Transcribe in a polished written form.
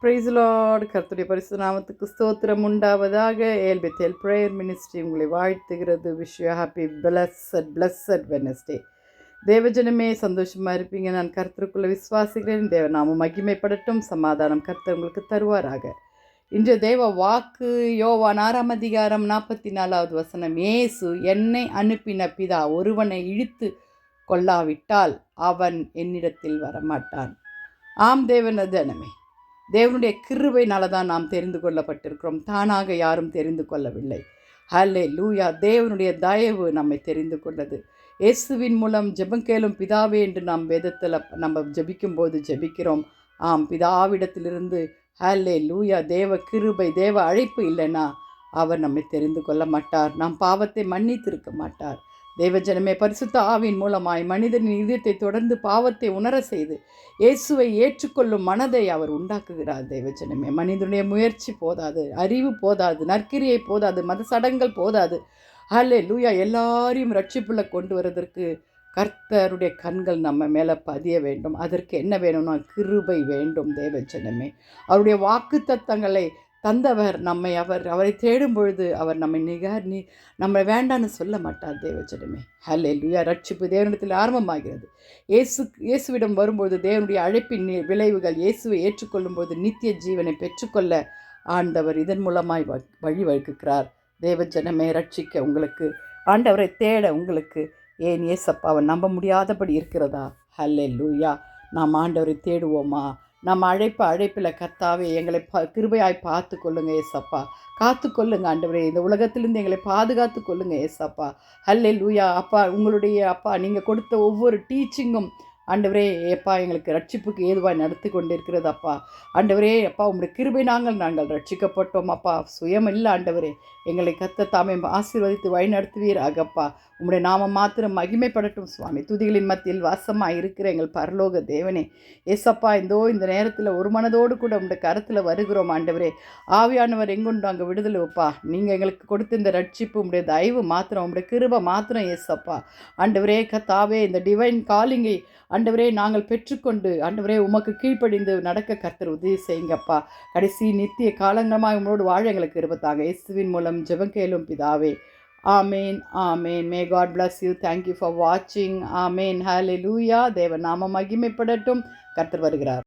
Price Lord. கர்த்தருடைய பரிசுத்த நாமத்துக்கு ஸ்தோத்திரம் உண்டாவதாக. ஏல் பெத்தேல் பிரேயர் மினிஸ்ட்ரி உங்களை வாழ்த்துகிறது. Wish you happy blessed Wednesday. தேவஜனமே சந்தோஷமாக இருப்பீங்க. நான் கர்த்தருக்குள்ள விசுவாசிக்கிறேன். தேவ நாமம் மகிமைப்படட்டும். சமாதானம் கர்த்தர் உங்களுக்கு தருவாராக. இன்று தேவ வாக்கு யோவான் 6ஆம் அதிகாரம் 44வது வசனம். இயேசு என்னை அனுப்பின பிதா ஒருவனை இழுத்து கொள்ளாவிட்டால் அவன் என்னிடத்தில் வரமாட்டான். ஆம் தேவனதனமே, தேவனுடைய கிருபையினால தான் நாம் தெரிந்து கொள்ளப்பட்டிருக்கிறோம். தானாக யாரும் தெரிந்து கொள்ளவில்லை. ஹல்லேலூயா. தேவனுடைய தயவு நம்மை தெரிந்து கொண்டது. இயேசுவின் மூலம் ஜெபம் கேளும் பிதாவே என்று நாம் வேதத்தில் நம்ம ஜெபிக்கும்போது ஜெபிக்கிறோம். ஆம், பிதாவிடத்திலிருந்து ஹல்லேலூயா தேவ கிருபை தேவ அழைப்பு இல்லைன்னா அவர் நம்மை தெரிந்து கொள்ள மாட்டார். நாம் பாவத்தை மன்னித்திருக்க மாட்டார். தேவஜனமே, பரிசுத்த ஆவியின் மூலமாய் மனிதனின் இதயத்தை தொடர்ந்து பாவத்தை உணர செய்து இயேசுவை ஏற்றுக்கொள்ளும் மனதை அவர் உண்டாக்குகிறார். தேவஜனமே, மனிதனுடைய முயற்சி போதாது, அறிவு போதாது, நற்கிரியை போதாது, மத சடங்குகள் போதாது. ஹல்லேலூயா. எல்லாரையும் ரட்சிப்புள்ள கொண்டு வருவதற்கு கர்த்தருடைய கண்கள் நம்ம மேலே பதிய வேண்டும். அதற்கு என்ன வேணும்னா கிருபை வேண்டும். தேவஜனமே, அவருடைய வாக்கு தத்தங்களை தந்தவர் அவரை தேடும் பொழுது அவர் நம்மை வேண்டான்னு சொல்ல மாட்டார். தேவஜனமே, ஹல்லேலூயா. ரட்சிப்பு தேவனிடத்தில் ஆரம்பமாகிறது. இயேசுவிடம் வரும்போது தேவனுடைய அழைப்பின் விளைவுகள், இயேசுவை ஏற்றுக்கொள்ளும்போது நித்திய ஜீவனை பெற்றுக்கொள்ள ஆண்டவர் இதன் மூலமாய் வழிவகுக்கிறார். தேவஜனமே, ரட்சிக்க உங்களுக்கு, ஆண்டவரை தேட உங்களுக்கு ஏன் ஏசப்பாவை நம்ப முடியாதபடி இருக்கிறதா? ஹல்லேலூயா. நாம் ஆண்டவரை தேடுவோமா? நம்ம அழைப்பில் கர்த்தாவே எங்களை கிருபையாய் பார்த்து கொள்ளுங்க ஏசப்பா. காத்து கொள்ளுங்க ஆண்டவரே. இந்த உலகத்திலிருந்து எங்களை பாதுகாத்து கொள்ளுங்க ஏசப்பா. ஹல்லேலூயா. அப்பா, உங்களுடைய அப்பா நீங்கள் கொடுத்த ஒவ்வொரு டீச்சிங்கும் ஆண்டவரே எப்பா எங்களுக்கு ரட்சிப்புக்கு ஏதுவாய் நடத்தி கொண்டு இருக்கிறது அப்பா. ஆண்டவரே அப்பா, உங்களுடைய கிருபை நாங்கள் ரட்சிக்கப்பட்டோம் அப்பா. சுயம் இல்லை ஆண்டவரே. எங்களை கர்த்தர் தாமே ஆசீர்வதித்து வழி நடத்துவீராகப்பா. உங்களுடைய நாமம் மாத்திரம் மகிமைப்படட்டும் சுவாமி. துதிகளின் மத்தியில் வாசமாக இருக்கிற எங்கள் பரலோக தேவனே ஏசப்பா, இந்த நேரத்தில் ஒரு மனதோடு கூட உங்களுடைய கருத்தில் வருகிறோம் ஆண்டவரே. ஆவியானவர் எங்குண்டு அங்கே விடுதலை வைப்பா. நீங்கள் எங்களுக்கு கொடுத்த இந்த ரட்சிப்பு உங்களுடைய தயவு மாத்திரம், உங்களுடைய கிருபை மாத்திரம் ஏசப்பா. ஆண்டவரே கர்த்தாவே, இந்த டிவைன் காலிங்கை ஆண்டவரே நாங்கள் பெற்றுக்கொண்டு ஆண்டவரே உமக்கு கீழ்ப்படிந்து நடக்க கர்த்தர் உதவி செய்யுங்கப்பா. கடைசி நித்திய காலங்கமாக உங்களோடு வாழ எங்களுக்கு இருப்பதாக. இயேசுவின் மூலம் ஜெபம் கேளும் பிதாவே. Amen, amen. May God bless you. Thank you for வாட்சிங். ஆமேன். ஹல்லேலூயா. தேவ நாமம் மகிமைப்படட்டும். கர்த்தர் வருகிறார்.